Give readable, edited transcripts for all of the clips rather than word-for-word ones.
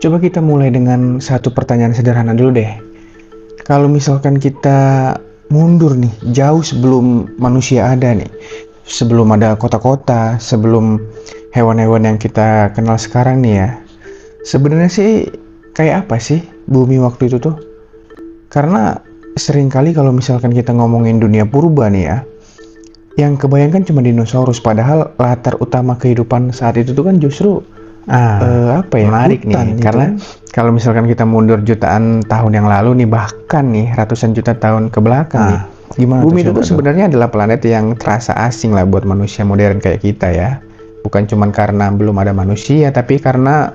Coba kita mulai dengan satu pertanyaan sederhana dulu deh. Kalau misalkan kita mundur nih, jauh sebelum manusia ada nih, sebelum ada kota-kota, sebelum hewan-hewan yang kita kenal sekarang nih ya, sebenarnya sih kayak apa sih bumi waktu itu tuh? Karena seringkali kalau misalkan kita ngomongin dunia purba nih ya, yang kebayangkan cuma dinosaurus, padahal latar utama kehidupan saat itu tuh kan justru apa ya, menarik hutan nih, gitu karena kan. Kalau misalkan kita mundur jutaan tahun yang lalu nih, bahkan nih ratusan juta tahun ke belakang nih, gimana bumi itu coba tuh sebenarnya adalah planet yang terasa asing lah buat manusia modern kayak kita ya. Bukan cuma karena belum ada manusia, tapi karena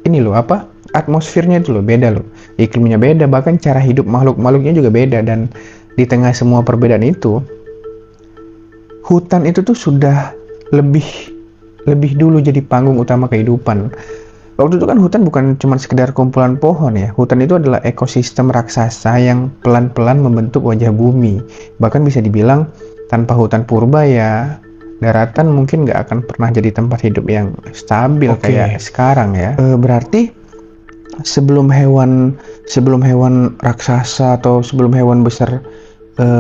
ini loh apa, atmosfernya itu loh beda loh, iklimnya beda, bahkan cara hidup makhluknya juga beda. Dan di tengah semua perbedaan itu, hutan itu tuh sudah lebih dulu jadi panggung utama kehidupan. Waktu itu kan hutan bukan cuma sekedar kumpulan pohon ya. Hutan itu adalah ekosistem raksasa yang pelan-pelan membentuk wajah bumi. Bahkan bisa dibilang tanpa hutan purba ya, daratan mungkin nggak akan pernah jadi tempat hidup yang stabil kayak sekarang ya. Berarti sebelum hewan raksasa atau sebelum hewan besar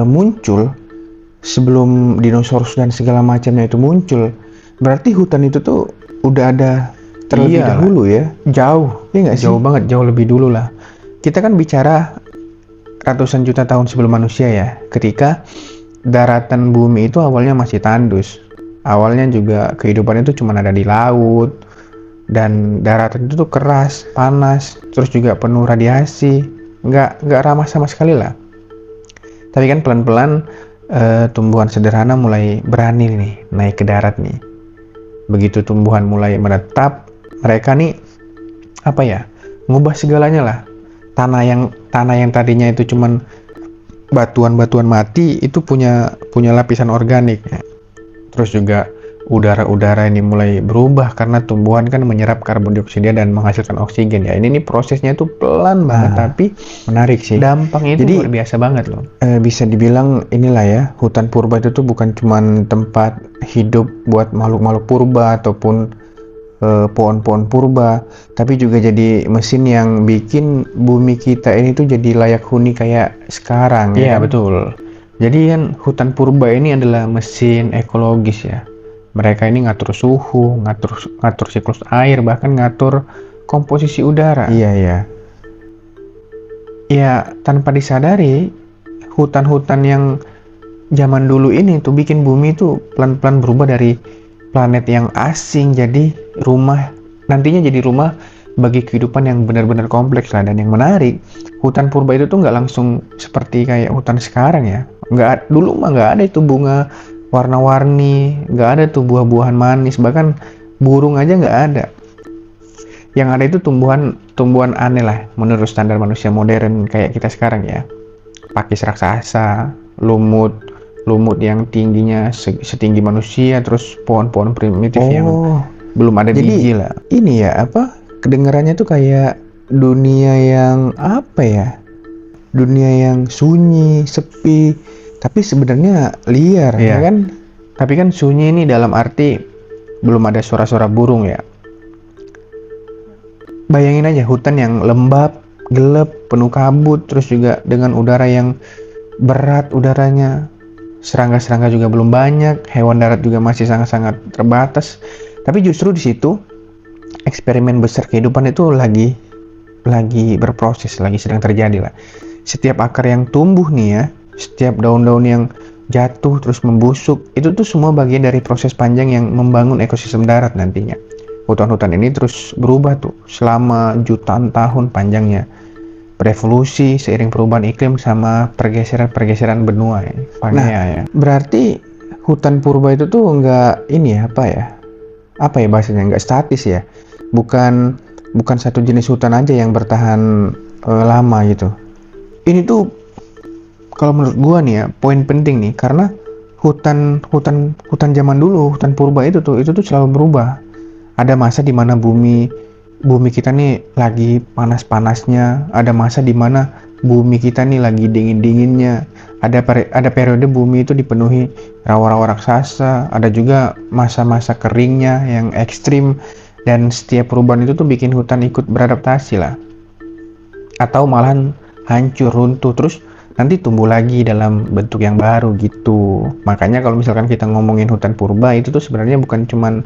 muncul, sebelum dinosaurus dan segala macamnya itu muncul, berarti hutan itu tuh udah ada terlebih dahulu ya. Jauh, ya nggak sih? Jauh banget, jauh lebih dulu lah. Kita kan bicara ratusan juta tahun sebelum manusia ya, ketika daratan bumi itu awalnya masih tandus. Awalnya juga kehidupan itu cuma ada di laut, dan daratan itu tuh keras, panas, terus juga penuh radiasi, nggak ramah sama sekali lah. Tapi kan pelan-pelan tumbuhan sederhana mulai berani nih naik ke darat nih. Begitu tumbuhan mulai menetap, mereka nih apa ya, ngubah segalanya lah. Tanah yang tadinya itu cuman batuan-batuan mati itu punya lapisan organik. Terus juga udara ini mulai berubah karena tumbuhan kan menyerap karbon dioksida dan menghasilkan oksigen ya. Ini prosesnya tuh pelan banget, tapi menarik sih. Dampaknya itu luar biasa banget loh. Bisa dibilang inilah ya, hutan purba itu tuh bukan cuman tempat hidup buat makhluk-makhluk purba ataupun pohon-pohon purba, tapi juga jadi mesin yang bikin bumi kita ini tuh jadi layak huni kayak sekarang. Iya, betul. Jadi kan hutan purba ini adalah mesin ekologis ya. Mereka ini ngatur suhu, ngatur siklus air, bahkan ngatur komposisi udara. Iya. Ya, tanpa disadari, hutan-hutan yang zaman dulu ini tuh bikin bumi tuh pelan-pelan berubah dari planet yang asing nantinya jadi rumah bagi kehidupan yang benar-benar kompleks lah. Dan yang menarik, hutan purba itu tuh nggak langsung seperti kayak hutan sekarang ya. Dulu mah nggak ada itu bunga warna-warni, nggak ada tuh buah-buahan manis, bahkan burung aja nggak ada. Yang ada itu tumbuhan aneh lah menurut standar manusia modern kayak kita sekarang ya. Pakis raksasa, lumut yang tingginya setinggi manusia, terus pohon-pohon primitif yang belum ada biji lah. Ini ya apa, kedengarannya tuh kayak dunia yang apa ya, dunia yang sunyi, sepi, tapi sebenarnya liar ya kan. Tapi kan sunyi ini dalam arti belum ada suara-suara burung ya. Bayangin aja hutan yang lembab, gelap, penuh kabut, terus juga dengan udara yang berat udaranya. Serangga-serangga juga belum banyak, hewan darat juga masih sangat-sangat terbatas. Tapi justru di situ eksperimen besar kehidupan itu lagi berproses, lagi sedang terjadi lah. Setiap akar yang tumbuh nih ya, setiap daun-daun yang jatuh terus membusuk, itu tuh semua bagian dari proses panjang yang membangun ekosistem darat nantinya. Hutan-hutan ini terus berubah tuh selama jutaan tahun panjangnya, berevolusi seiring perubahan iklim sama pergeseran benua ya. Ya. Berarti hutan purba itu tuh nggak ini ya, apa ya bahasanya, nggak statis ya, bukan satu jenis hutan aja yang bertahan lama gitu. Ini tuh kalau menurut gua nih ya, poin penting nih, karena hutan zaman dulu, hutan purba itu tuh selalu berubah. Ada masa di mana bumi kita nih lagi panas-panasnya, ada masa di mana bumi kita nih lagi dingin-dinginnya, ada periode bumi itu dipenuhi rawa-rawa raksasa, ada juga masa-masa keringnya yang ekstrim, Dan setiap perubahan itu tuh bikin hutan ikut beradaptasi lah. Atau malahan hancur, runtuh, terus nanti tumbuh lagi dalam bentuk yang baru gitu. Makanya kalau misalkan kita ngomongin hutan purba itu tuh sebenarnya bukan cuman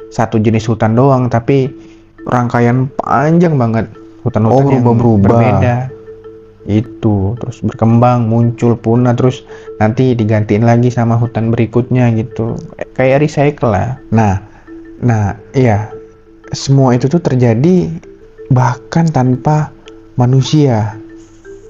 satu jenis hutan doang, tapi rangkaian panjang banget hutan-hutan yang berbeda. Itu terus berkembang, muncul, punah, terus nanti digantiin lagi sama hutan berikutnya gitu. Kayak recycle lah. Nah, iya. Semua itu tuh terjadi bahkan tanpa manusia,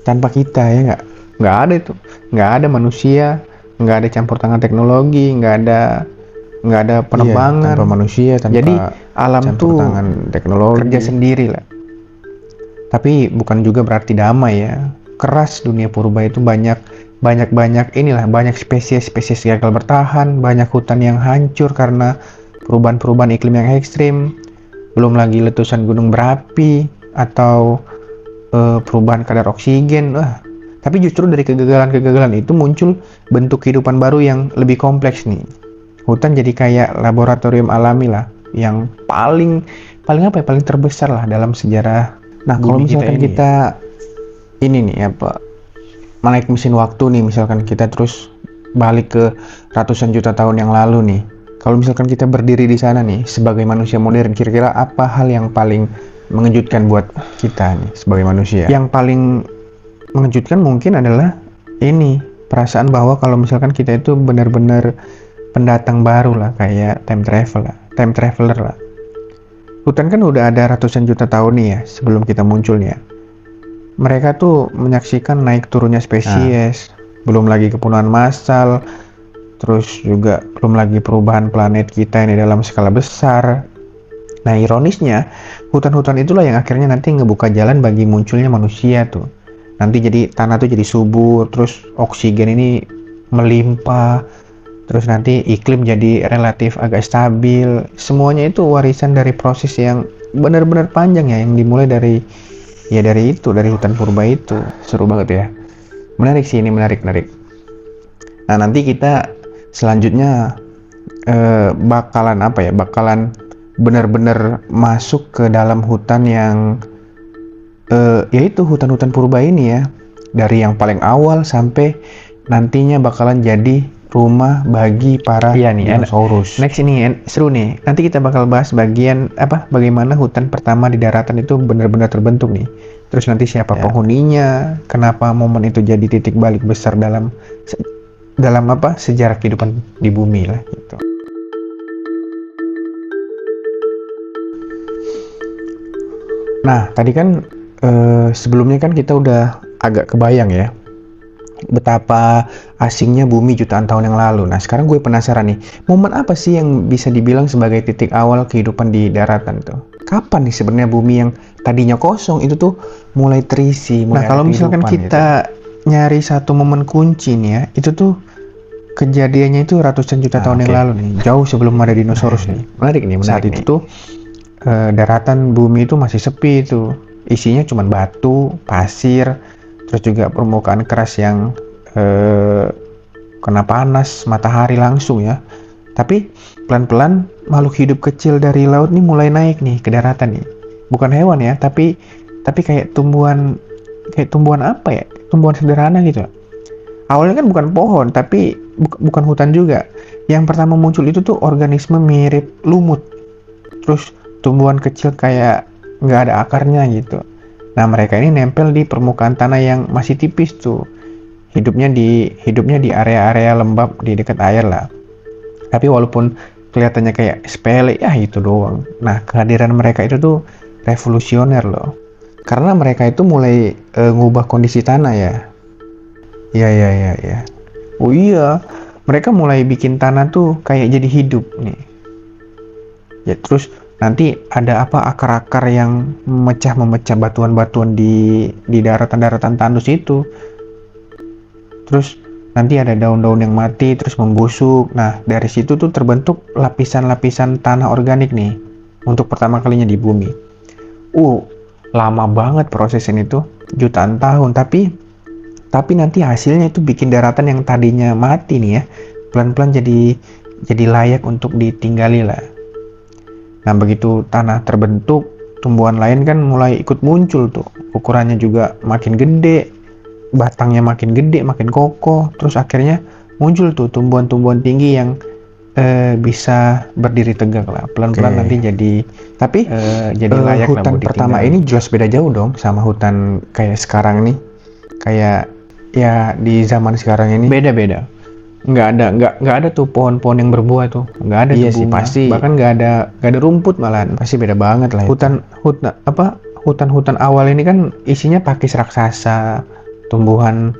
tanpa kita, ya nggak ada itu, nggak ada manusia, nggak ada campur tangan teknologi, nggak ada penebangan, tanpa manusia, jadi alam tuh tangan teknologi kerja sendiri lah. Tapi bukan juga berarti damai ya, keras dunia purba itu banyak spesies gagal bertahan, banyak hutan yang hancur karena perubahan iklim yang ekstrim, belum lagi letusan gunung berapi atau perubahan kadar oksigen. Tapi justru dari kegagalan itu muncul bentuk kehidupan baru yang lebih kompleks nih. Hutan jadi kayak laboratorium alami lah, yang paling terbesar lah dalam sejarah. Nah, kalau misalkan kita ini nih menaik mesin waktu nih, misalkan kita terus balik ke ratusan juta tahun yang lalu nih. Kalau misalkan kita berdiri di sana nih sebagai manusia modern, kira-kira apa hal yang paling mengejutkan buat kita nih sebagai manusia? Yang paling mengejutkan mungkin adalah ini, perasaan bahwa kalau misalkan kita itu benar-benar pendatang baru lah, kayak time traveler lah. Hutan kan udah ada ratusan juta tahun nih ya sebelum kita muncul nih ya. Mereka tuh menyaksikan naik turunnya spesies, belum lagi kepunahan massal, terus juga belum lagi perubahan planet kita ini dalam skala besar. Nah, ironisnya hutan-hutan itulah yang akhirnya nanti ngebuka jalan bagi munculnya manusia tuh. Nanti jadi tanah tuh jadi subur, terus oksigen ini melimpah, terus nanti iklim jadi relatif agak stabil. Semuanya itu warisan dari proses yang benar-benar panjang ya, yang dimulai dari hutan purba itu. Seru banget ya. Menarik sih, ini menarik. Nah, nanti kita selanjutnya bakalan benar-benar masuk ke dalam hutan yang yaitu hutan-hutan purba ini ya, dari yang paling awal sampai nantinya bakalan jadi rumah bagi para dinosaurus. Next ini seru nih. Nanti kita bakal bahas bagaimana hutan pertama di daratan itu benar-benar terbentuk nih. Terus nanti siapa penghuninya, kenapa momen itu jadi titik balik besar dalam sejarah kehidupan di bumi lah gitu. Nah, tadi kan sebelumnya kan kita udah agak kebayang ya betapa asingnya bumi jutaan tahun yang lalu. Nah, sekarang gue penasaran nih, momen apa sih yang bisa dibilang sebagai titik awal kehidupan di daratan tuh? Kapan nih sebenarnya bumi yang tadinya kosong itu tuh mulai terisi? Nah, kalau misalkan kita nyari satu momen kunci nih ya, itu tuh kejadiannya itu ratusan juta tahun yang lalu nih, jauh sebelum ada dinosaurus nih. Menarik nih. Saat itu tuh daratan bumi itu masih sepi tuh, isinya cuma batu, pasir, terus juga permukaan keras yang kena panas matahari langsung ya. Tapi pelan-pelan makhluk hidup kecil dari laut nih mulai naik nih ke daratan nih. Bukan hewan ya, tapi kayak tumbuhan apa ya? Tumbuhan sederhana gitu. Awalnya kan bukan pohon, tapi bukan hutan juga. Yang pertama muncul itu tuh organisme mirip lumut. Terus tumbuhan kecil kayak nggak ada akarnya gitu. Nah, mereka ini nempel di permukaan tanah yang masih tipis tuh. Hidupnya di area-area lembab di dekat air lah. Tapi walaupun kelihatannya kayak sepele ya itu doang. Nah, kehadiran mereka itu tuh revolusioner loh. Karena mereka itu mulai ngubah kondisi tanah ya. Ya. Oh iya, mereka mulai bikin tanah tuh kayak jadi hidup nih. Ya, terus nanti ada akar-akar yang memecah batuan-batuan di daratan-daratan tandus itu. Terus nanti ada daun-daun yang mati terus membusuk. Nah, dari situ tuh terbentuk lapisan-lapisan tanah organik nih untuk pertama kalinya di bumi. Lama banget proses ini tuh, jutaan tahun, tapi nanti hasilnya itu bikin daratan yang tadinya mati nih ya, pelan-pelan jadi layak untuk ditinggali lah. Nah, begitu tanah terbentuk, tumbuhan lain kan mulai ikut muncul tuh. Ukurannya juga makin gede, batangnya makin gede, makin kokoh, terus akhirnya muncul tuh tumbuhan-tumbuhan tinggi yang bisa berdiri tegak lah. Pelan-pelan nanti jadi layak lah hutan pertama ini jelas beda jauh dong sama hutan kayak sekarang nih. Kayak ya di zaman sekarang ini beda-beda. Nggak ada tuh pohon-pohon yang berbuah tuh, nggak ada tuh bunga, pasti, bahkan nggak ada rumput, malahan pasti beda banget lah. Hutan awal ini kan isinya pakis raksasa, tumbuhan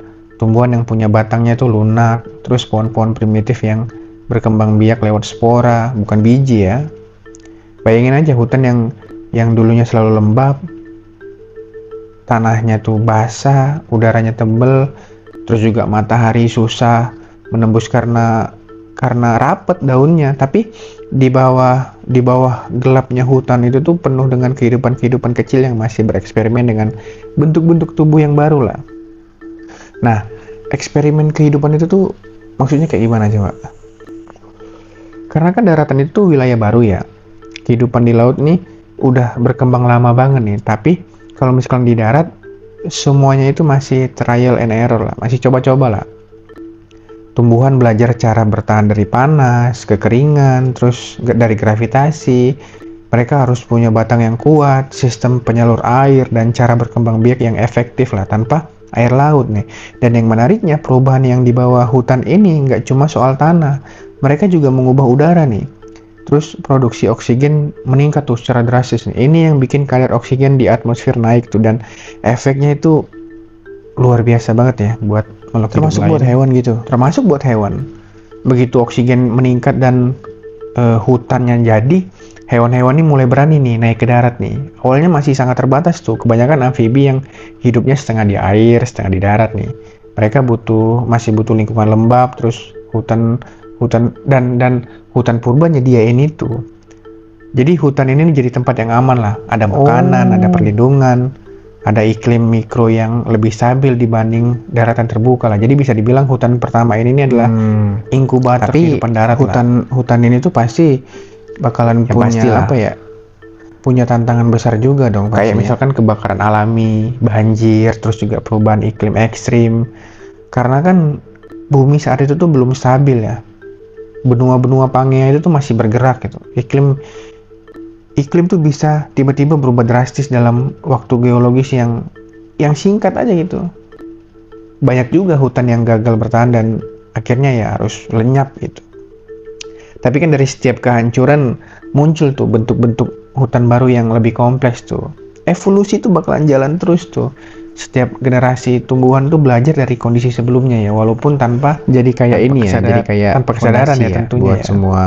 yang punya batangnya tuh lunak, terus pohon-pohon primitif yang berkembang biak lewat spora, bukan biji ya. Bayangin aja hutan yang dulunya selalu lembab, tanahnya tuh basah, udaranya tebel, terus juga matahari susah menembus karena rapet daunnya, tapi di bawah gelapnya hutan itu tuh penuh dengan kehidupan kecil yang masih bereksperimen dengan bentuk-bentuk tubuh yang baru lah. Nah, eksperimen kehidupan itu tuh maksudnya kayak gimana coba? Karena kan daratan itu wilayah baru ya. Kehidupan di laut nih udah berkembang lama banget nih, tapi kalau misalkan di darat semuanya itu masih trial and error lah, masih coba-coba lah. Tumbuhan belajar cara bertahan dari panas, kekeringan, terus dari gravitasi. Mereka harus punya batang yang kuat, sistem penyalur air, dan cara berkembang biak yang efektif lah tanpa air laut nih. Dan yang menariknya, perubahan yang dibawa hutan ini nggak cuma soal tanah, mereka juga mengubah udara nih. Terus produksi oksigen meningkat tuh secara drastis nih. Ini yang bikin kadar oksigen di atmosfer naik tuh, dan efeknya itu luar biasa banget ya buat termasuk buat hewan gitu. Termasuk buat hewan. Begitu oksigen meningkat dan hutannya jadi, hewan-hewan ini mulai berani nih naik ke darat nih. Awalnya masih sangat terbatas tuh. Kebanyakan amfibi yang hidupnya setengah di air, setengah di darat nih. Mereka masih butuh lingkungan lembab, terus hutan dan hutan purba nyediain itu. Jadi hutan ini jadi tempat yang aman lah. Ada makanan, ada perlindungan, ada iklim mikro yang lebih stabil dibanding daratan terbuka lah. Jadi bisa dibilang hutan pertama ini adalah inkubator kehidupan darat lah. Hutan ini tuh pasti bakalan punya tantangan besar juga dong. Kayak misalkan kebakaran alami, banjir, terus juga perubahan iklim ekstrim. Karena kan bumi saat itu tuh belum stabil ya. Benua-benua Pangea itu tuh masih bergerak gitu. Iklim tuh bisa tiba-tiba berubah drastis dalam waktu geologis yang singkat aja gitu. Banyak juga hutan yang gagal bertahan dan akhirnya ya harus lenyap gitu. Tapi kan dari setiap kehancuran muncul tuh bentuk-bentuk hutan baru yang lebih kompleks tuh. Evolusi tuh bakalan jalan terus tuh. Setiap generasi tumbuhan tuh belajar dari kondisi sebelumnya ya, walaupun tanpa jadi kayak ini ya, jadi kayak tanpa kesadaran ya tentunya buat ya. Semua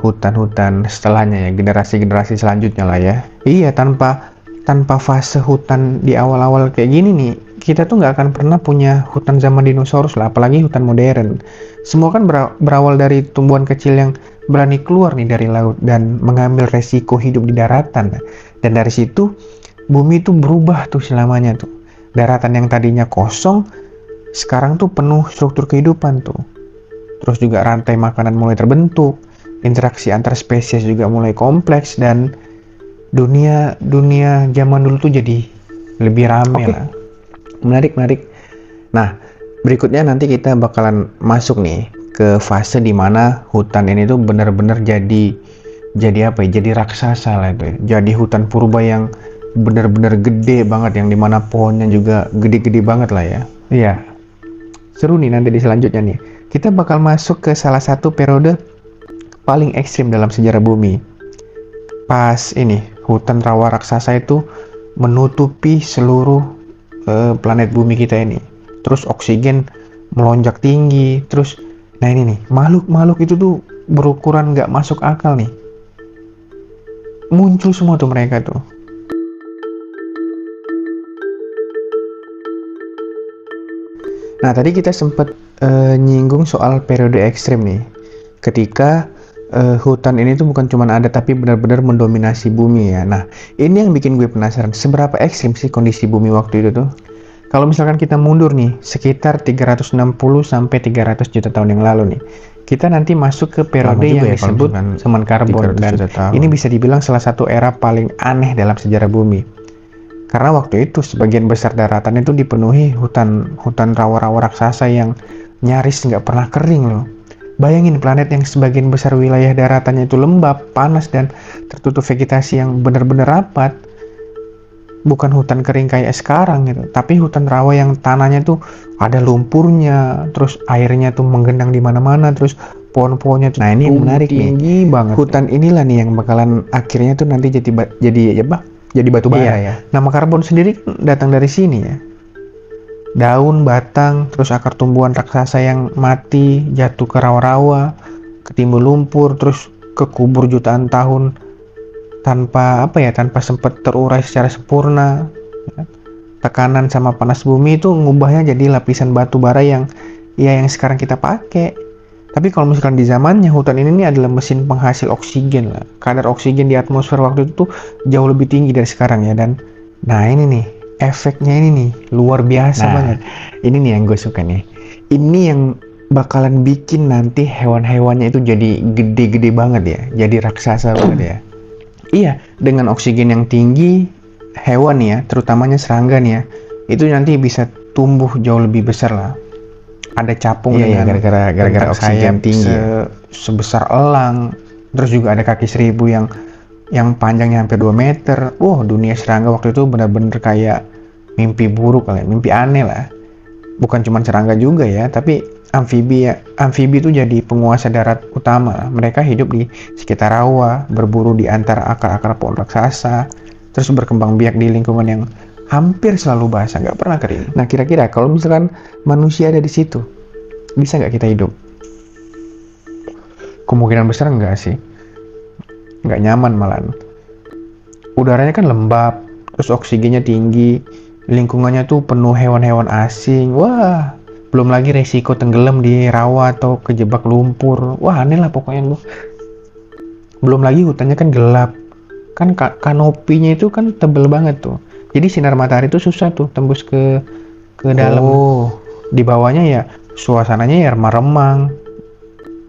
hutan-hutan setelahnya ya, generasi-generasi selanjutnya lah ya. Iya, tanpa fase hutan di awal-awal kayak gini nih, kita tuh nggak akan pernah punya hutan zaman dinosaurus lah, apalagi hutan modern. Semua kan berawal dari tumbuhan kecil yang berani keluar nih dari laut dan mengambil resiko hidup di daratan. Dan dari situ bumi tuh berubah tuh selamanya tuh. Daratan yang tadinya kosong sekarang tuh penuh struktur kehidupan tuh. Terus juga rantai makanan mulai terbentuk, interaksi antar spesies juga mulai kompleks, dan dunia zaman dulu tuh jadi lebih ramai lah. Menarik. Nah, berikutnya nanti kita bakalan masuk nih ke fase dimana hutan ini tuh benar-benar jadi apa ya? Jadi raksasa lah itu ya. Jadi hutan purba yang benar-benar gede banget, yang dimana pohonnya juga gede-gede banget lah ya. Iya. Seru nih nanti di selanjutnya nih. Kita bakal masuk ke salah satu periode paling ekstrim dalam sejarah bumi. Pas ini hutan rawa raksasa itu menutupi seluruh planet bumi kita ini. Terus oksigen melonjak tinggi. Terus nah ini nih, makhluk itu tuh berukuran nggak masuk akal nih. Muncul semua tuh mereka tuh. Nah, tadi kita sempat nyinggung soal periode ekstrim nih. Ketika hutan ini tuh bukan cuma ada tapi benar-benar mendominasi bumi ya. Nah, ini yang bikin gue penasaran, seberapa ekstrim sih kondisi bumi waktu itu tuh? Kalau misalkan kita mundur nih, sekitar 360 sampai 300 juta tahun yang lalu nih. kita nanti masuk ke periode yang disebut zaman karbon, dan ini bisa dibilang salah satu era paling aneh dalam sejarah bumi. Karena waktu itu sebagian besar daratan itu dipenuhi hutan rawa-rawa raksasa yang nyaris nggak pernah kering loh. Bayangin planet yang sebagian besar wilayah daratannya itu lembab, panas, dan tertutup vegetasi yang benar-benar rapat. Bukan hutan kering kayak sekarang gitu, tapi hutan rawa yang tanahnya tuh ada lumpurnya, terus airnya tuh menggenang di mana-mana, terus pohon-pohonnya tuh. Nah, ini yang menarik tinggi banget. Hutan inilah nih yang bakalan akhirnya tuh nanti jadi batu bara ya. Nama karbon sendiri datang dari sini ya. Daun, batang, terus akar tumbuhan raksasa yang mati jatuh ke rawa-rawa, ketimbul lumpur, terus kekubur jutaan tahun tanpa sempat terurai secara sempurna. Tekanan sama panas bumi itu ngubahnya jadi lapisan batu bara yang sekarang kita pakai. Tapi kalau misalkan di zamannya, hutan ini adalah mesin penghasil oksigen lah. Kadar oksigen di atmosfer waktu itu tuh jauh lebih tinggi dari sekarang ya. Dan nah ini nih efeknya, ini nih luar biasa banget. Ini nih yang gue suka nih. Ini yang bakalan bikin nanti hewan-hewannya itu jadi gede-gede banget ya, jadi raksasa banget ya. Iya, dengan oksigen yang tinggi, hewan ya, terutamanya serangga nih ya, itu nanti bisa tumbuh jauh lebih besar lah. Ada capung ya, gara-gara oksigen tinggi sebesar elang. Terus juga ada kaki seribu yang panjangnya hampir 2 meter. Dunia serangga waktu itu benar-benar kayak mimpi buruk kali, mimpi aneh lah. Bukan cuma serangga juga ya, tapi amfibi itu jadi penguasa darat utama. Mereka hidup di sekitar rawa, berburu di antara akar-akar pohon raksasa, terus berkembang biak di lingkungan yang hampir selalu basah, nggak pernah kering. Nah, kira-kira kalau misalkan manusia ada di situ, bisa nggak kita hidup? Kemungkinan besar nggak sih, nggak nyaman malahan. Udaranya kan lembab, terus oksigennya tinggi, lingkungannya tuh penuh hewan-hewan asing. Wah, belum lagi resiko tenggelam di rawa atau kejebak lumpur. Wah, aneh lah pokoknya lu. Belum lagi hutannya kan gelap. Kan kanopinya itu kan tebel banget tuh. Jadi sinar matahari itu susah tuh tembus ke dalam. Di bawahnya ya suasananya ya remang-remang,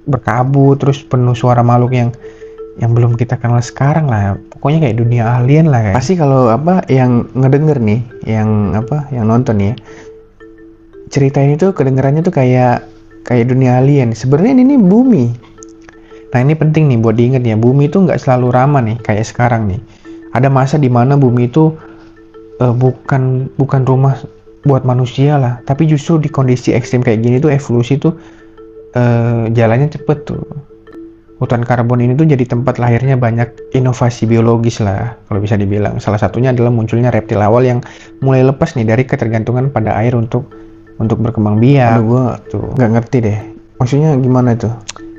berkabut, terus penuh suara makhluk yang belum kita kenal sekarang lah. Pokoknya kayak dunia alien lah kayak. Pasti kalau yang ngedenger nih, yang nonton ya, cerita ini tuh kedengerannya tuh kayak dunia alien. Sebenarnya ini bumi. Nah, ini penting nih buat diingat ya, bumi itu nggak selalu ramah nih kayak sekarang nih. Ada masa di mana bumi itu bukan rumah buat manusia lah, tapi justru di kondisi ekstrim kayak gini tuh evolusi tuh jalannya cepet tuh. Hutan karbon ini tuh jadi tempat lahirnya banyak inovasi biologis lah, kalau bisa dibilang. Salah satunya adalah munculnya reptil awal yang mulai lepas nih dari ketergantungan pada air untuk berkembang biak. Gue tuh nggak ngerti deh, maksudnya gimana tuh?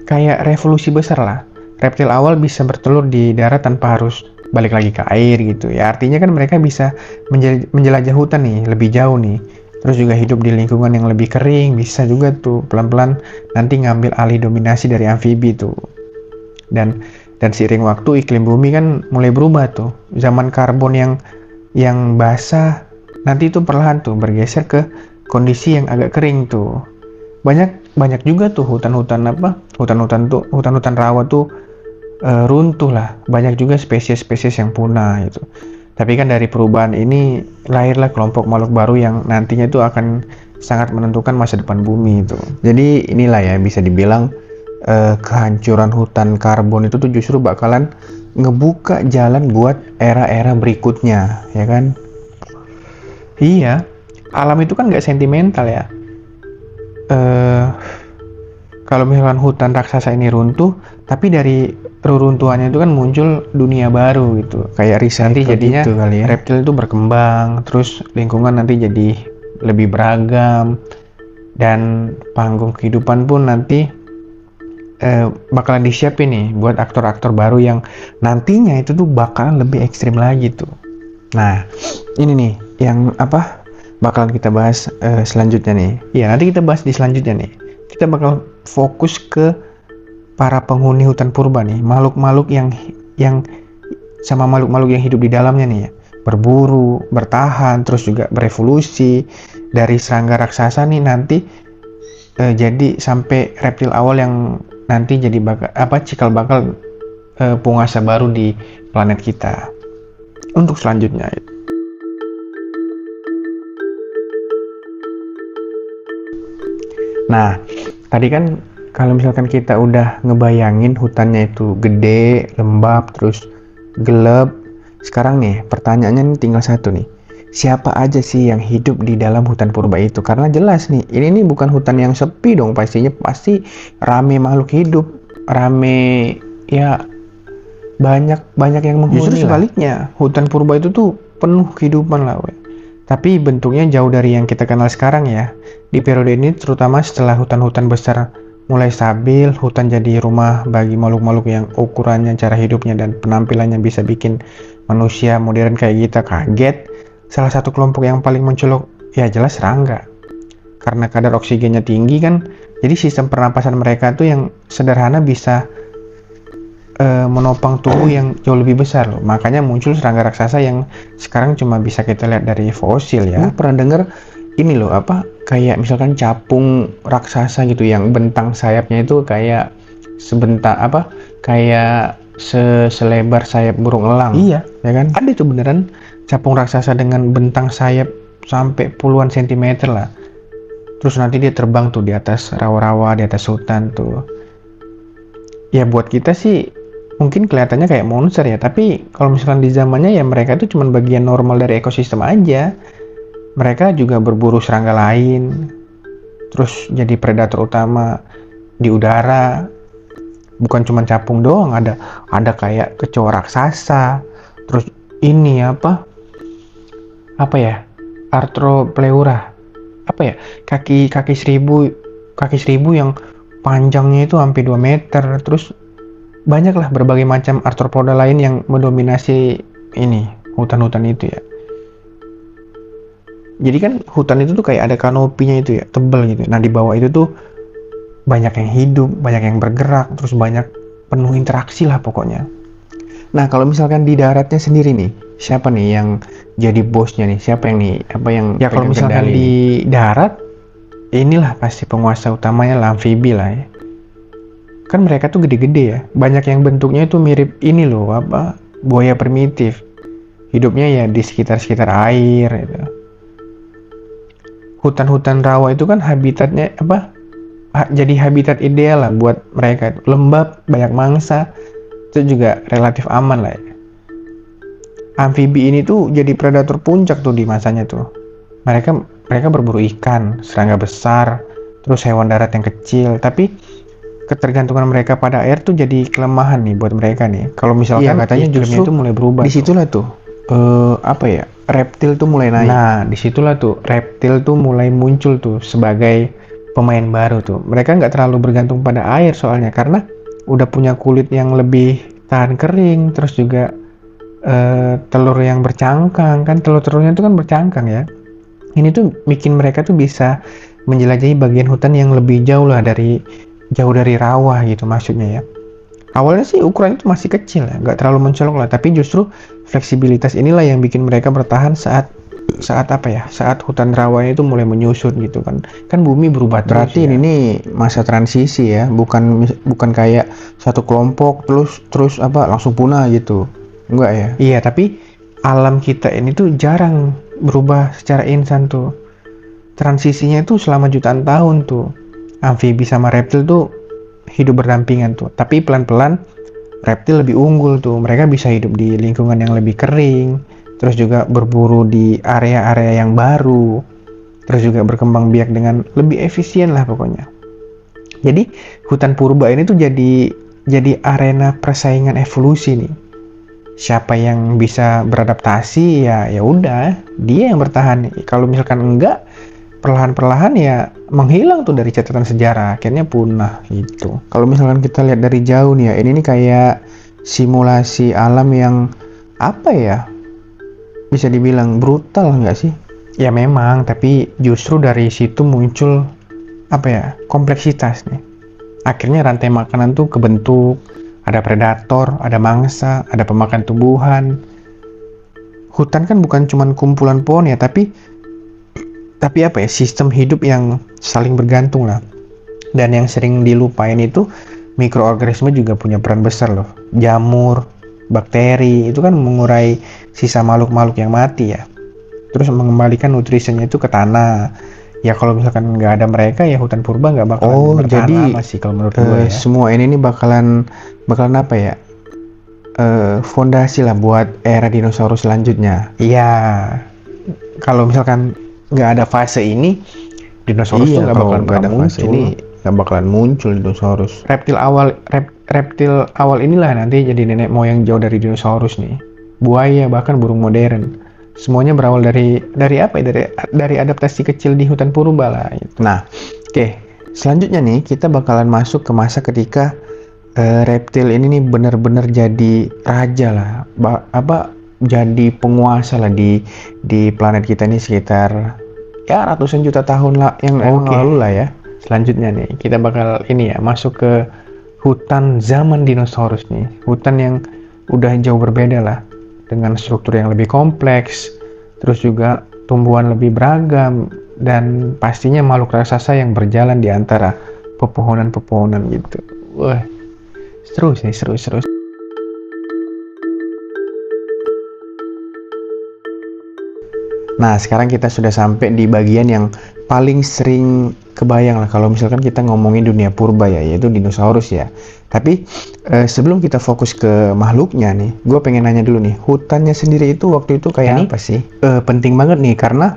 Kayak revolusi besar lah. Reptil awal bisa bertelur di darat tanpa harus balik lagi ke air gitu ya. Artinya kan mereka bisa menjelajah hutan nih lebih jauh nih. Terus juga hidup di lingkungan yang lebih kering. Bisa juga tuh pelan-pelan nanti ngambil alih dominasi dari amfibi tuh. Dan seiring waktu iklim bumi kan mulai berubah tuh. Zaman karbon yang basah nanti itu perlahan tuh bergeser ke kondisi yang agak kering tuh. Banyak juga tuh hutan-hutan rawa tuh runtuh lah. Banyak juga spesies-spesies yang punah gitu. Tapi kan dari perubahan ini lahirlah kelompok makhluk baru yang nantinya itu akan sangat menentukan masa depan bumi itu. Jadi inilah ya bisa dibilang kehancuran hutan karbon itu tuh justru bakalan ngebuka jalan buat era-era berikutnya, ya kan? Iya, alam itu kan nggak sentimental ya. Kalau misalkan hutan raksasa ini runtuh, tapi dari reruntuhannya itu kan muncul dunia baru gitu, kayak nanti jadinya gitu kali ya. Reptil itu berkembang, terus lingkungan nanti jadi lebih beragam, dan panggung kehidupan pun nanti bakalan disiapin nih buat aktor-aktor baru yang nantinya itu tuh bakalan lebih ekstrim lagi tuh. Nah, ini nih yang bakalan kita bahas selanjutnya nih. Ya, nanti kita bahas di selanjutnya nih. Kita bakal fokus ke para penghuni hutan purba nih, makhluk-makhluk yang sama makhluk-makhluk yang hidup di dalamnya nih ya. Berburu, bertahan, terus juga berevolusi dari serangga raksasa nih nanti jadi sampai reptil awal yang nanti jadi cikal bakal penguasa baru di planet kita untuk selanjutnya. Nah, tadi kan kalau misalkan kita udah ngebayangin hutannya itu gede, lembab, terus gelap. Sekarang nih, pertanyaannya nih tinggal satu nih. Siapa aja sih yang hidup di dalam hutan purba itu? Karena jelas nih, ini bukan hutan yang sepi dong, pastinya pasti rame makhluk hidup, rame ya banyak yang menghuni. Justru sebaliknya, hutan purba itu tuh penuh kehidupan lah, we. Tapi bentuknya jauh dari yang kita kenal sekarang ya. Di periode ini terutama setelah hutan-hutan besar mulai stabil, hutan jadi rumah bagi makhluk-makhluk yang ukurannya, cara hidupnya, dan penampilannya bisa bikin manusia modern kayak kita kaget. Salah satu kelompok yang paling mencolok ya jelas serangga. Karena kadar oksigennya tinggi kan, jadi sistem pernapasan mereka tuh yang sederhana bisa menopang tubuh yang jauh lebih besar loh. Makanya muncul serangga raksasa yang sekarang cuma bisa kita lihat dari fosil ya. Pernah dengar ini loh, kayak misalkan capung raksasa gitu yang bentang sayapnya itu kayak kayak selebar sayap burung elang. Iya, ya kan? Ada tuh beneran capung raksasa dengan bentang sayap sampai puluhan sentimeter lah. Terus nanti dia terbang tuh di atas rawa-rawa, di atas hutan tuh. Ya buat kita sih mungkin kelihatannya kayak monster ya, tapi kalau misalkan di zamannya ya mereka itu cuma bagian normal dari ekosistem aja. Mereka juga berburu serangga lain, terus jadi predator utama di udara. Bukan cuma capung doang, ada kayak kecoa raksasa, terus ini Arthropleura, kaki seribu yang panjangnya itu hampir 2 meter. Terus banyaklah berbagai macam arthropoda lain yang mendominasi ini hutan-hutan itu ya. Jadi kan hutan itu tuh kayak ada kanopinya itu ya, tebal gitu. Nah di bawah itu tuh banyak yang hidup, banyak yang bergerak, terus banyak penuh interaksi lah pokoknya. Nah kalau misalkan di daratnya sendiri nih, siapa nih yang jadi bosnya nih? Siapa yang ya kalau misalkan di darat, inilah pasti penguasa utamanya lah, amfibi lah ya. Kan mereka tuh gede-gede ya, banyak yang bentuknya itu mirip ini loh, buaya primitif. Hidupnya ya di sekitar air gitu. Hutan-hutan rawa itu kan habitatnya jadi habitat ideal lah buat mereka. Lembab, banyak mangsa, itu juga relatif aman lah ya. Amfibi ini tuh jadi predator puncak tuh di masanya tuh. Mereka berburu ikan, serangga besar, terus hewan darat yang kecil. Tapi ketergantungan mereka pada air tuh jadi kelemahan nih buat mereka nih. Kalau misalkan katanya justru itu mulai berubah. Disitulah tuh reptil tuh mulai naik. Nah, disitulah tuh reptil tuh mulai muncul tuh sebagai pemain baru tuh. Mereka nggak terlalu bergantung pada air soalnya, karena udah punya kulit yang lebih tahan kering, terus juga telur yang bercangkang kan, telur-telurnya tuh kan bercangkang ya. Ini tuh bikin mereka tuh bisa menjelajahi bagian hutan yang lebih jauh dari rawa gitu maksudnya ya. Awalnya sih ukuran itu masih kecil ya, nggak terlalu mencolok lah, tapi justru fleksibilitas inilah yang bikin mereka bertahan saat hutan rawa itu mulai menyusut gitu kan bumi berubah. Berarti ya. Ini masa transisi ya, bukan kayak satu kelompok terus langsung punah gitu, enggak ya. Iya, tapi alam kita ini tuh jarang berubah secara instan tuh, transisinya tuh selama jutaan tahun tuh. Amfibi sama reptil tuh hidup berdampingan tuh, tapi pelan-pelan reptil lebih unggul tuh. Mereka bisa hidup di lingkungan yang lebih kering, terus juga berburu di area-area yang baru, terus juga berkembang biak dengan lebih efisien lah pokoknya. Jadi hutan purba ini tuh jadi arena persaingan evolusi nih. Siapa yang bisa beradaptasi ya udah dia yang bertahan. Kalau misalkan enggak, perlahan-perlahan ya menghilang tuh dari catatan sejarah, akhirnya punah gitu. Kalau misalkan kita lihat dari jauh nih ya, ini kayak simulasi alam yang bisa dibilang brutal nggak sih? Ya memang, tapi justru dari situ muncul kompleksitas nih. Akhirnya rantai makanan tuh kebentuk, ada predator, ada mangsa, ada pemakan tumbuhan. Hutan kan bukan cuma kumpulan pohon ya, tapi sistem hidup yang saling bergantung lah. Dan yang sering dilupain itu mikroorganisme juga punya peran besar loh. Jamur, bakteri itu kan mengurai sisa makhluk-makhluk yang mati ya. Terus mengembalikan nutrisinya itu ke tanah. Ya kalau misalkan nggak ada mereka ya hutan purba nggak bakalan bertahan lama sih kalau menurut gue ya. Semua ini nih bakalan apa ya? Fondasi lah buat era dinosaurus selanjutnya. Iya. Kalau misalkan nggak ada fase ini, dinosaurus tuh nggak bakalan muncul. Nggak bakalan muncul dinosaurus. Reptil awal inilah nanti jadi nenek moyang jauh dari dinosaurus nih. Buaya bahkan burung modern. Semuanya berawal dari apa ya? Dari adaptasi kecil di hutan purba lah. Nah, oke. Selanjutnya nih kita bakalan masuk ke masa ketika reptil ini nih benar-benar jadi raja lah. Jadi penguasa lah di planet kita ini sekitar ya ratusan juta tahun lah yang lalu lah ya. Selanjutnya nih kita bakal masuk ke hutan zaman dinosaurus nih. Hutan yang udah jauh berbeda lah, dengan struktur yang lebih kompleks, terus juga tumbuhan lebih beragam, dan pastinya makhluk raksasa yang berjalan di antara pepohonan-pepohonan gitu. Wah, seru. Nah, sekarang kita sudah sampai di bagian yang paling sering kebayang lah kalau misalkan kita ngomongin dunia purba ya, yaitu dinosaurus ya. Tapi sebelum kita fokus ke makhluknya nih, gue pengen nanya dulu nih, hutannya sendiri itu waktu itu kayak apa sih? Penting banget nih karena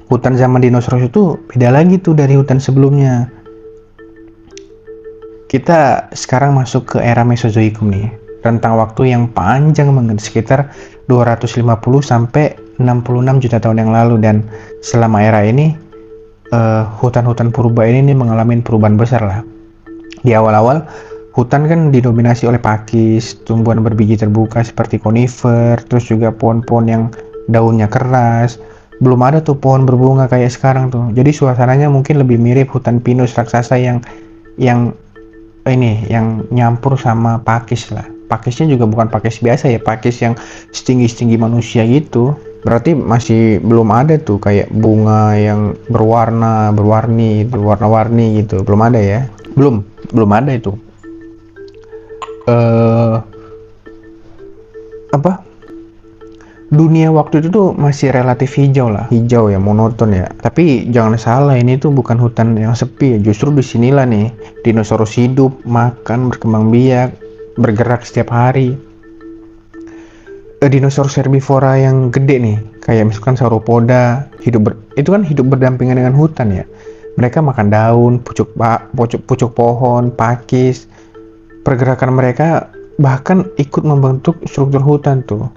hutan zaman dinosaurus itu beda lagi tuh dari hutan sebelumnya. Kita sekarang masuk ke era Mesozoikum nih, rentang waktu yang panjang banget, sekitar 250 sampai 66 juta tahun yang lalu, dan selama era ini hutan-hutan purba ini mengalami perubahan besar lah. Di awal-awal hutan kan didominasi oleh pakis, tumbuhan berbiji terbuka seperti konifer, terus juga pohon-pohon yang daunnya keras. Belum ada tuh pohon berbunga kayak sekarang tuh. Jadi suasananya mungkin lebih mirip hutan pinus raksasa yang nyampur sama pakis lah. Pakisnya juga bukan pakis biasa ya, pakis yang setinggi-tinggi manusia gitu. Berarti masih belum ada tuh kayak bunga yang berwarna-warni gitu. Belum ada ya. Belum ada itu. Dunia waktu itu tuh masih relatif hijau ya, monoton ya. Tapi jangan salah, ini tuh bukan hutan yang sepi ya. Justru disinilah nih dinosaurus hidup, makan, berkembang biak, bergerak setiap hari. Dinosaurus herbivora yang gede nih, kayak misalkan sauropoda, itu kan hidup berdampingan dengan hutan ya. Mereka makan daun, pucuk pohon, pakis. Pergerakan mereka bahkan ikut membentuk struktur hutan tuh.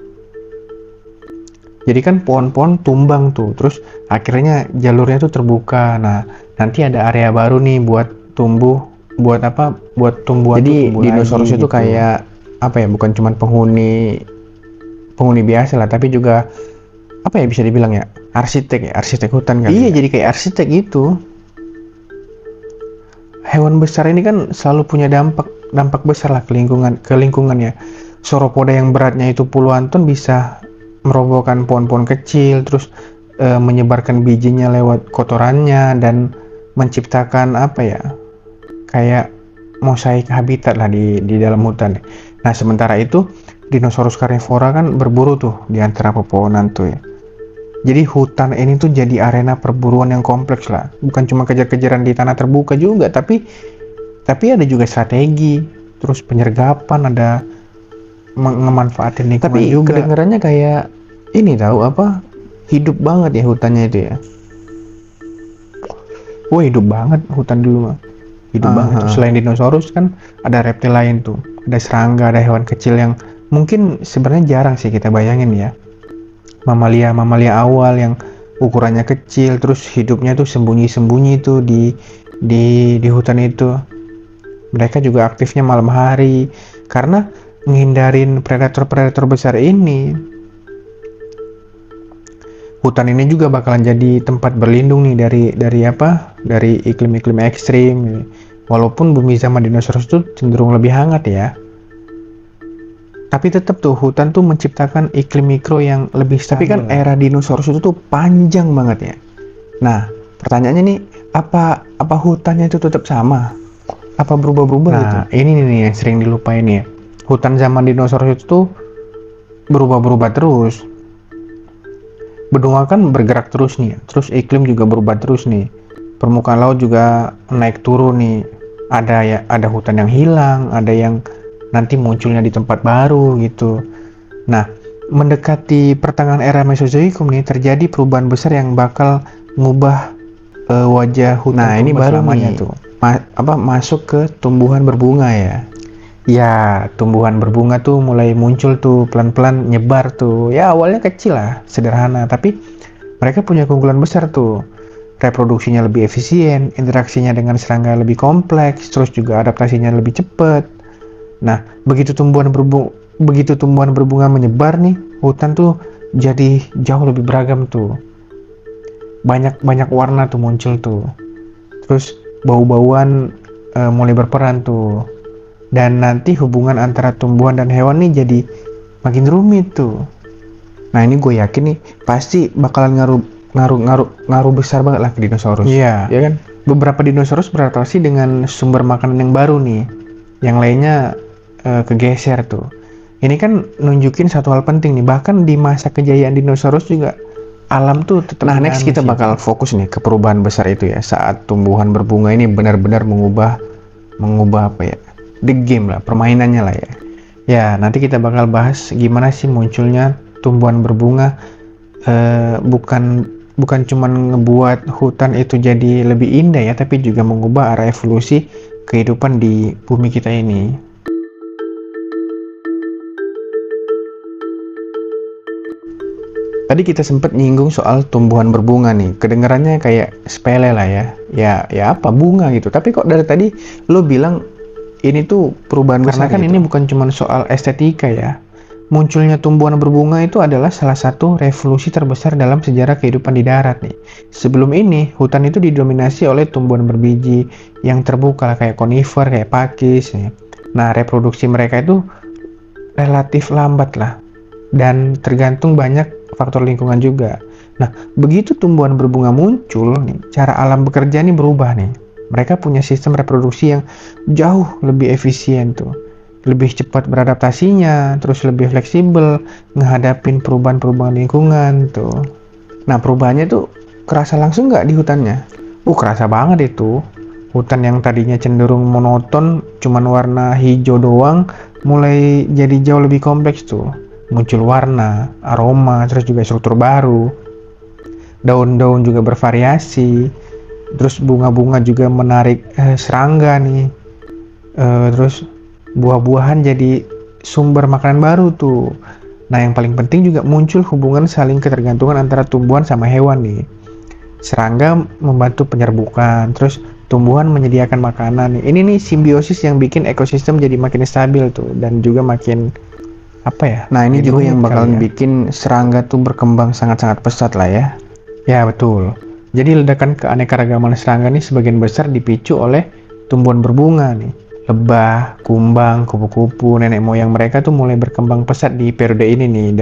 Jadi kan pohon-pohon tumbang tuh, terus akhirnya jalurnya tuh terbuka. Nah, nanti ada area baru nih buat tumbuh, buat tumbuhan. Jadi dinosaurus itu kayak bukan cuma penghuni biasa lah, tapi juga bisa dibilang ya, arsitek hutan kan. Iya, jadi kayak arsitek gitu. Hewan besar ini kan selalu punya dampak besar lah ke lingkungan ya. Sauropoda yang beratnya itu puluhan ton bisa merobohkan pohon-pohon kecil, terus menyebarkan bijinya lewat kotorannya dan menciptakan kayak mosaik habitat lah di dalam hutan. Nah, sementara itu dinosaurus karnivora kan berburu tuh di antara pepohonan tuh ya. Jadi hutan ini tuh jadi arena perburuan yang kompleks lah. Bukan cuma kejar-kejaran di tanah terbuka juga, tapi ada juga strategi, terus penyergapan, ada ngemanfaatin lingkungan juga. Tapi kedengarannya kayak hidup banget ya hutannya itu ya. Wah, hidup banget hutan dulu mah. Hidup banget. Selain dinosaurus kan ada reptil lain tuh. Ada serangga, ada hewan kecil yang mungkin sebenarnya jarang sih kita bayangin ya. Mamalia awal yang ukurannya kecil, terus hidupnya tuh sembunyi-sembunyi tuh di hutan itu. Mereka juga aktifnya malam hari karena menghindarin predator besar ini. Hutan ini juga bakalan jadi tempat berlindung nih dari iklim-iklim ekstrim. Walaupun bumi zaman dinosaurus itu cenderung lebih hangat ya, tapi tetap tuh hutan tuh menciptakan iklim mikro yang lebih stabil. Tapi kan era dinosaurus itu tuh panjang banget ya. Nah, pertanyaannya nih, apa hutannya itu tetap sama apa berubah-berubah gitu. Nah, ini nih yang sering dilupain ya. Hutan zaman dinosaurus itu tuh berubah-berubah terus. Benua kan bergerak terus nih, terus iklim juga berubah terus nih. Permukaan laut juga naik turun nih. Ada hutan yang hilang, ada yang nanti munculnya di tempat baru gitu. Nah, mendekati pertengahan era Mesozoikum nih terjadi perubahan besar yang bakal ngubah wajah hutan. Nah, ini baru nih tuh. Masuk ke tumbuhan berbunga ya. Ya, tumbuhan berbunga tuh mulai muncul tuh pelan-pelan nyebar tuh. Ya, awalnya kecil lah, sederhana, tapi mereka punya keunggulan besar tuh. Reproduksinya lebih efisien, interaksinya dengan serangga lebih kompleks, terus juga adaptasinya lebih cepat. Nah, begitu tumbuhan berbunga menyebar nih, hutan tuh jadi jauh lebih beragam tuh. Banyak warna tuh muncul tuh. Terus bau-bauan mulai berperan tuh. Dan nanti hubungan antara tumbuhan dan hewan nih jadi makin rumit tuh. Nah, ini gue yakin nih pasti bakalan ngaruh besar banget lah ke dinosaurus. Iya, ya kan? Beberapa dinosaurus beradaptasi dengan sumber makanan yang baru nih. Yang lainnya kegeser tuh. Ini kan nunjukin satu hal penting nih. Bahkan di masa kejayaan dinosaurus juga alam tuh tetap. Nah, next kita bakal fokus nih ke perubahan besar itu ya. Saat tumbuhan berbunga ini benar-benar mengubah apa ya? The game lah, permainannya lah ya. Ya, nanti kita bakal bahas gimana sih munculnya tumbuhan berbunga. Bukan cuman ngebuat hutan itu jadi lebih indah ya, tapi juga mengubah arah evolusi kehidupan di bumi kita ini. Tadi kita sempat nyinggung soal tumbuhan berbunga nih. Kedengarannya kayak sepele lah ya. Ya apa bunga gitu. Tapi kok dari tadi lo bilang ini tuh perubahan besar kan gitu. Ini bukan cuma soal estetika ya. Munculnya tumbuhan berbunga itu adalah salah satu revolusi terbesar dalam sejarah kehidupan di darat nih. Sebelum ini, hutan itu didominasi oleh tumbuhan berbiji yang terbuka kayak konifer, kayak pakis. Ya. Nah, reproduksi mereka itu relatif lambat lah. Dan tergantung banyak faktor lingkungan juga. Nah, begitu tumbuhan berbunga muncul nih, cara alam bekerja nih berubah nih. Mereka punya sistem reproduksi yang jauh lebih efisien tuh. Lebih cepat beradaptasinya, terus lebih fleksibel ngehadapin perubahan-perubahan lingkungan tuh. Nah, perubahannya tuh kerasa langsung nggak di hutannya? Kerasa banget itu. Hutan yang tadinya cenderung monoton, cuman warna hijau doang, mulai jadi jauh lebih kompleks tuh. Muncul warna, aroma, terus juga struktur baru. Daun-daun juga bervariasi. Terus bunga-bunga juga menarik serangga nih. Terus buah-buahan jadi sumber makanan baru tuh. Nah, yang paling penting juga muncul hubungan saling ketergantungan antara tumbuhan sama hewan nih. Serangga membantu penyerbukan, terus tumbuhan menyediakan makanan nih. Ini nih simbiosis yang bikin ekosistem jadi makin stabil tuh dan juga makin apa ya? Nah, ini juga yang bakalan bikin serangga tuh berkembang sangat-sangat pesat lah ya. Ya, betul. Jadi ledakan keanekaragaman serangga nih sebagian besar dipicu oleh tumbuhan berbunga nih. Lebah, kumbang, kupu-kupu, nenek moyang mereka tuh mulai berkembang pesat di periode ini nih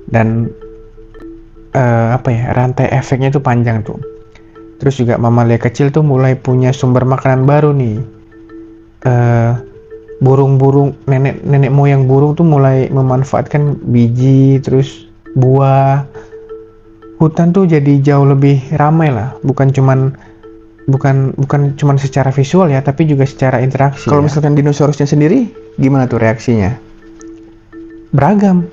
dan rantai efeknya tuh panjang tuh. Terus juga mamalia kecil tuh mulai punya sumber makanan baru nih. Burung-burung, nenek moyang burung tuh mulai memanfaatkan biji, terus buah. Hutan tuh jadi jauh lebih ramai lah, bukan cuman secara visual ya, tapi juga secara interaksi. Kalau misalkan dinosaurusnya sendiri, gimana tuh reaksinya? Beragam.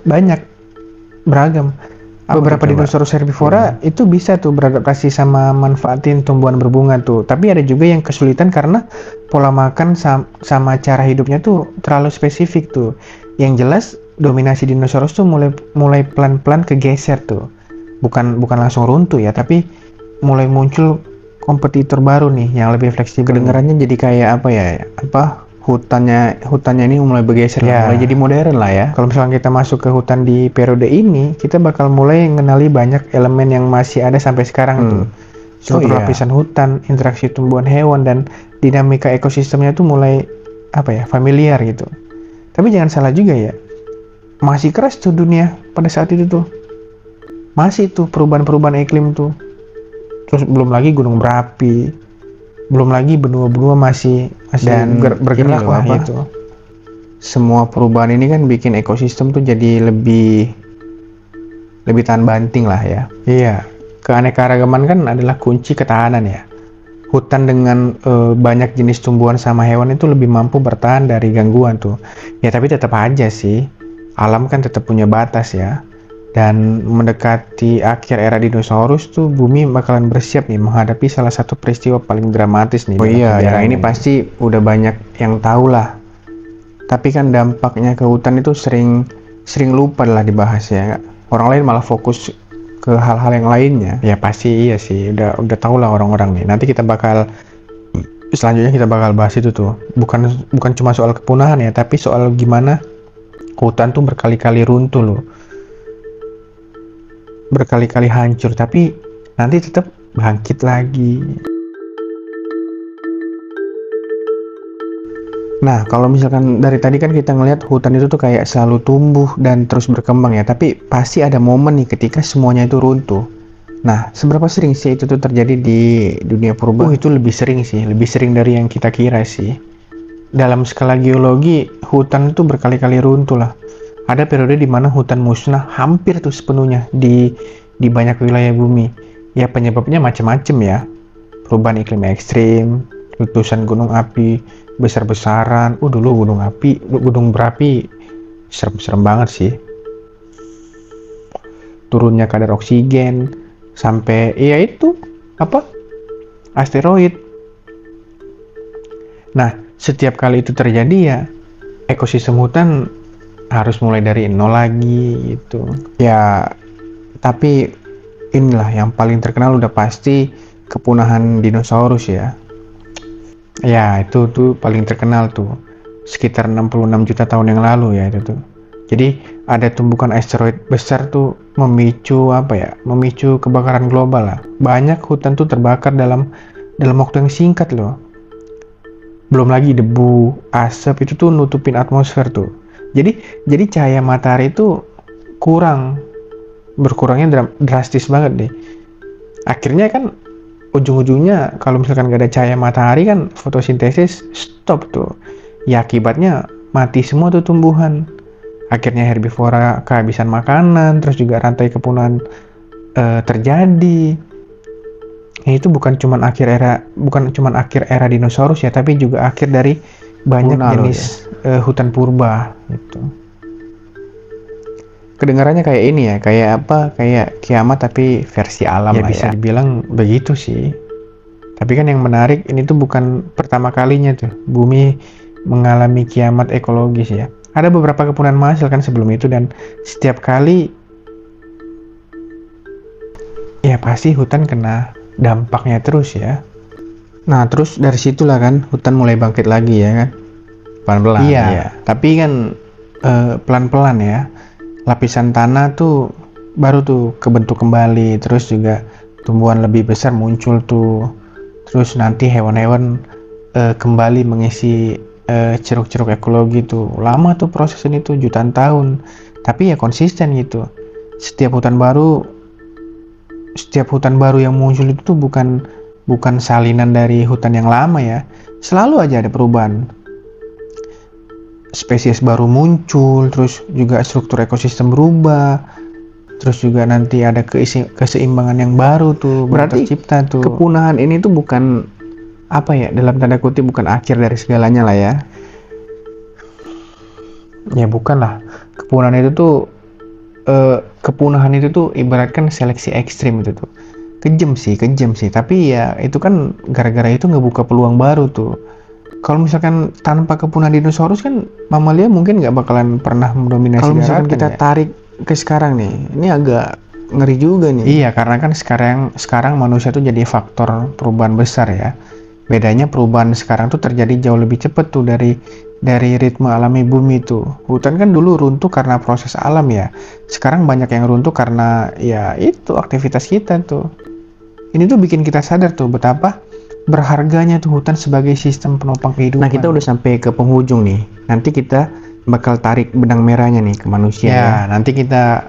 Beberapa dinosaurus herbivora itu bisa tuh beradaptasi sama manfaatin tumbuhan berbunga tuh. Tapi ada juga yang kesulitan karena pola makan sama cara hidupnya tuh terlalu spesifik tuh. Yang jelas dominasi dinosaurus tuh mulai pelan-pelan kegeser tuh. Bukan langsung runtuh ya, tapi mulai muncul kompetitor baru nih yang lebih fleksibel. Kedengarannya jadi kayak hutannya ini mulai bergeser ya, mulai jadi modern lah ya. Kalau misalnya kita masuk ke hutan di periode ini, kita bakal mulai mengenali banyak elemen yang masih ada sampai sekarang tuh. Struktur lapisan hutan, interaksi tumbuhan hewan, dan dinamika ekosistemnya tuh mulai familiar gitu. Tapi jangan salah juga ya, masih keras tuh dunia pada saat itu tuh. Masih tuh perubahan-perubahan iklim tuh. Terus belum lagi gunung berapi. Belum lagi benua-benua masih dan bergerak lah itu. Semua perubahan ini kan bikin ekosistem tuh jadi lebih tahan banting lah ya. Iya, keanekaragaman kan adalah kunci ketahanan ya. Hutan dengan banyak jenis tumbuhan sama hewan itu lebih mampu bertahan dari gangguan tuh. Ya tapi tetap aja sih, alam kan tetap punya batas ya. Dan mendekati akhir era dinosaurus tuh bumi bakalan bersiap nih menghadapi salah satu peristiwa paling dramatis nih. Oh iya, ya ini pasti udah banyak yang tahu lah. Tapi kan dampaknya ke hutan itu sering lupa lah dibahas ya. Orang lain malah fokus ke hal-hal yang lainnya. Ya pasti iya sih, udah tahu lah orang-orang nih. Nanti selanjutnya kita bakal bahas itu tuh. Bukan cuma soal kepunahan ya, tapi soal gimana hutan tuh berkali-kali runtuh loh. Berkali-kali hancur, tapi nanti tetap bangkit lagi. Nah, kalau misalkan dari tadi kan kita ngelihat hutan itu tuh kayak selalu tumbuh dan terus berkembang ya, tapi pasti ada momen nih ketika semuanya itu runtuh. Nah, seberapa sering sih itu tuh terjadi di dunia purba? Itu lebih sering sih, lebih sering dari yang kita kira sih. Dalam skala geologi, hutan itu berkali-kali runtuh lah. Ada periode di mana hutan musnah hampir tuh sepenuhnya di banyak wilayah bumi. Ya penyebabnya macam-macam ya. Perubahan iklim ekstrim, letusan gunung api besar-besaran. Dulu gunung berapi serem banget sih. Turunnya kadar oksigen sampai asteroid. Nah, setiap kali itu terjadi ya ekosistem hutan harus mulai dari nol lagi gitu. Ya, tapi inilah yang paling terkenal udah pasti kepunahan dinosaurus ya. Ya, itu tuh paling terkenal tuh. Sekitar 66 juta tahun yang lalu ya itu tuh. Jadi ada tumbukan asteroid besar tuh memicu kebakaran global lah. Banyak hutan tuh terbakar dalam waktu yang singkat loh. Belum lagi debu, asap itu tuh nutupin atmosfer tuh. Jadi cahaya matahari itu berkurangnya drastis banget deh. Akhirnya kan ujung-ujungnya kalau misalkan gak ada cahaya matahari kan fotosintesis stop tuh. Ya akibatnya mati semua tuh tumbuhan. Akhirnya herbivora kehabisan makanan, terus juga rantai kepunahan terjadi. Ya, itu bukan cuma akhir era dinosaurus ya, tapi juga akhir dari banyak jenis hutan purba gitu. Kedengarannya kayak ini ya, kayak kiamat tapi versi alam ya, lah bisa dibilang begitu sih. Tapi kan yang menarik ini tuh bukan pertama kalinya tuh bumi mengalami kiamat ekologis ya. Ada beberapa kepunahan masal kan sebelum itu, dan setiap kali ya pasti hutan kena dampaknya terus ya. Nah, terus dari situlah kan hutan mulai bangkit lagi ya kan. Pelan-pelan. Iya. Ya. Tapi kan pelan-pelan ya. Lapisan tanah tuh baru tuh kebentuk kembali, terus juga tumbuhan lebih besar muncul tuh. Terus nanti hewan-hewan kembali mengisi ceruk-ceruk ekologi tuh. Lama tuh proses ini tuh jutaan tahun. Tapi ya konsisten gitu. Setiap hutan baru yang muncul itu tuh bukan salinan dari hutan yang lama ya. Selalu aja ada perubahan. Spesies baru muncul, terus juga struktur ekosistem berubah. Terus juga nanti ada keseimbangan yang baru tuh tercipta tuh. Kepunahan ini tuh bukan dalam tanda kutip bukan akhir dari segalanya lah ya. Ya bukan lah. Kepunahan itu tuh ibaratkan seleksi ekstrim itu tuh. Kejam sih, tapi ya itu kan gara-gara itu ngebuka peluang baru tuh. Kalau misalkan tanpa kepunahan dinosaurus kan mamalia mungkin nggak bakalan pernah mendominasi. Kalau misalkan kita tarik ke sekarang nih, ini agak ngeri juga nih. Iya, karena kan sekarang manusia tuh jadi faktor perubahan besar ya. Bedanya perubahan sekarang tuh terjadi jauh lebih cepat tuh dari ritme alami bumi tuh. Hutan kan dulu runtuh karena proses alam ya. Sekarang banyak yang runtuh karena ya itu aktivitas kita tuh. Ini tuh bikin kita sadar tuh betapa berharganya tuh hutan sebagai sistem penopang kehidupan. Nah, kita udah sampai ke penghujung nih. Nanti kita bakal tarik benang merahnya nih ke manusia ya. Nanti kita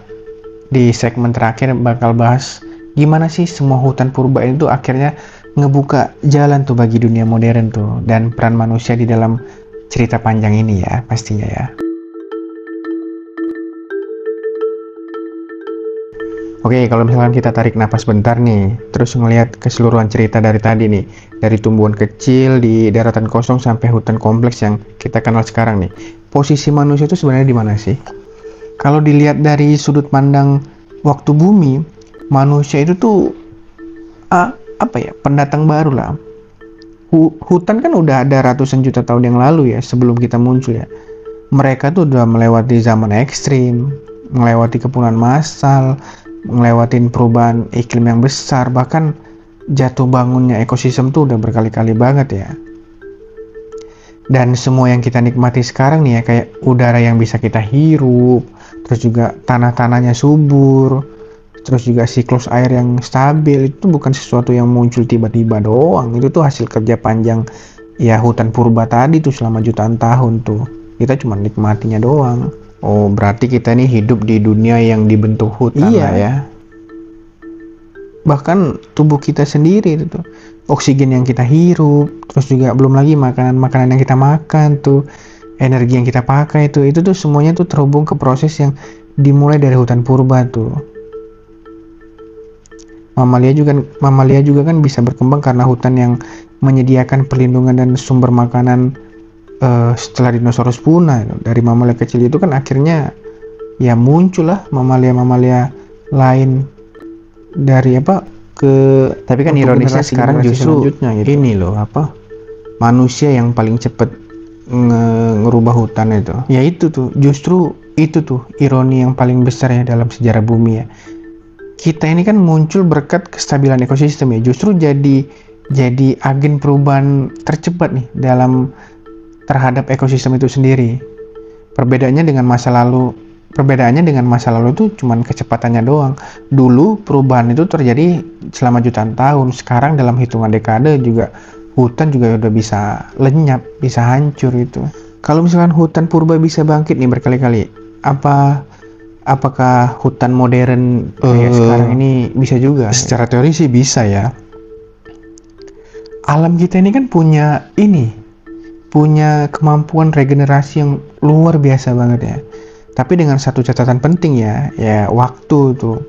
di segmen terakhir bakal bahas gimana sih semua hutan purba itu akhirnya ngebuka jalan tuh bagi dunia modern tuh, dan peran manusia di dalam cerita panjang ini ya pastinya ya. Oke, kalau misalkan kita tarik napas bentar nih, terus ngelihat keseluruhan cerita dari tadi nih, dari tumbuhan kecil di daratan kosong sampai hutan kompleks yang kita kenal sekarang nih, posisi manusia itu sebenarnya di mana sih? Kalau dilihat dari sudut pandang waktu bumi, manusia itu tuh pendatang baru lah. Hutan kan udah ada ratusan juta tahun yang lalu ya, sebelum kita muncul ya. Mereka tuh udah melewati zaman ekstrim, melewati kepunahan massal, ngelewatin perubahan iklim yang besar, bahkan jatuh bangunnya ekosistem tuh udah berkali-kali banget ya. Dan semua yang kita nikmati sekarang nih ya, kayak udara yang bisa kita hirup, terus juga tanah-tanahnya subur, terus juga siklus air yang stabil, itu bukan sesuatu yang muncul tiba-tiba doang. Itu tuh hasil kerja panjang ya hutan purba tadi tuh selama jutaan tahun tuh. Kita cuma nikmatinya doang. Oh, berarti kita nih hidup di dunia yang dibentuk hutan lah ya. Bahkan tubuh kita sendiri itu tuh, oksigen yang kita hirup, terus juga belum lagi makanan-makanan yang kita makan tuh, energi yang kita pakai itu tuh semuanya tuh terhubung ke proses yang dimulai dari hutan purba tuh. Mamalia juga kan bisa berkembang karena hutan yang menyediakan perlindungan dan sumber makanan. Setelah dinosaurus punah dari mamalia kecil itu kan akhirnya ya muncullah mamalia-mamalia lain dari tapi kan ironisnya sekarang justru gitu. Ini loh manusia yang paling cepet ngerubah hutan itu ya, justru itu tuh ironi yang paling besar ya dalam sejarah bumi ya. Kita ini kan muncul berkat kestabilan ekosistem ya, justru jadi agen perubahan tercepat nih terhadap ekosistem itu sendiri. Perbedaannya dengan masa lalu itu cuman kecepatannya doang. Dulu perubahan itu terjadi selama jutaan tahun. Sekarang dalam hitungan dekade juga hutan juga udah bisa lenyap, bisa hancur itu. Kalau misalkan hutan purba bisa bangkit nih berkali-kali, apakah hutan modern kayak sekarang ini bisa juga? Secara teori sih bisa ya. Alam kita ini kan punya kemampuan regenerasi yang luar biasa banget ya. Tapi dengan satu catatan penting ya waktu tuh.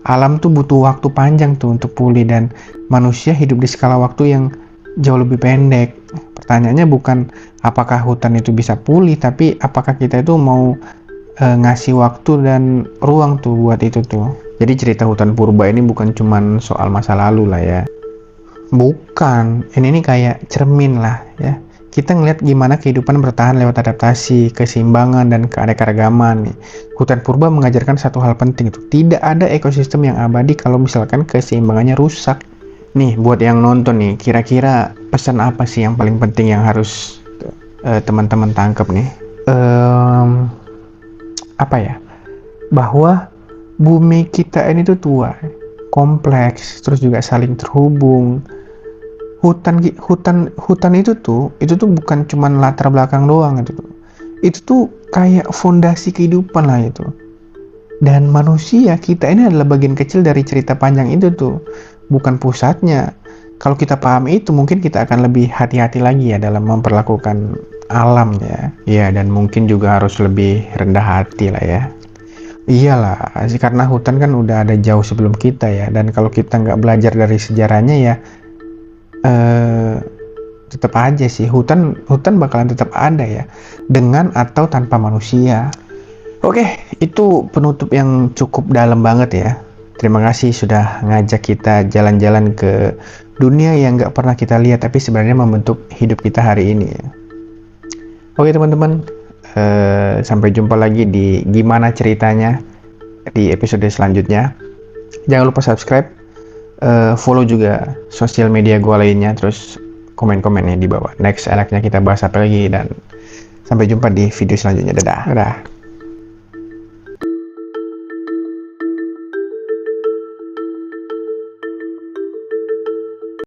Alam tuh butuh waktu panjang tuh untuk pulih, dan manusia hidup di skala waktu yang jauh lebih pendek. Pertanyaannya bukan apakah hutan itu bisa pulih, tapi apakah kita itu mau ngasih waktu dan ruang tuh buat itu tuh. Jadi cerita hutan purba ini bukan cuman soal masa lalu lah ya. Bukan, ini kayak cermin lah ya. Kita ngeliat gimana kehidupan bertahan lewat adaptasi, keseimbangan, dan keanekaragaman nih. Hutan purba mengajarkan satu hal penting itu, tidak ada ekosistem yang abadi kalau misalkan keseimbangannya rusak. Nih, buat yang nonton nih, kira-kira pesan apa sih yang paling penting yang harus teman-teman tangkap nih? Bahwa bumi kita ini tuh tua, kompleks, terus juga saling terhubung. Hutan itu tuh bukan cuman latar belakang doang itu tuh kayak fondasi kehidupan lah itu. Dan manusia kita ini adalah bagian kecil dari cerita panjang itu tuh, bukan pusatnya. Kalau kita paham itu, mungkin kita akan lebih hati-hati lagi ya dalam memperlakukan alam ya. Iya, dan mungkin juga harus lebih rendah hati lah ya. Iyalah, karena hutan kan udah ada jauh sebelum kita ya, dan kalau kita nggak belajar dari sejarahnya ya tetap aja sih hutan bakalan tetap ada ya, dengan atau tanpa manusia. Oke, itu penutup yang cukup dalam banget ya. Terima kasih sudah ngajak kita jalan-jalan ke dunia yang gak pernah kita lihat, tapi sebenarnya membentuk hidup kita hari ini ya. Oke teman-teman, sampai jumpa lagi di Gimana Ceritanya di episode selanjutnya. Jangan lupa subscribe, follow juga sosial media gue lainnya, terus komen-komennya di bawah. Next enaknya kita bahas apa lagi, dan sampai jumpa di video selanjutnya. Dadah.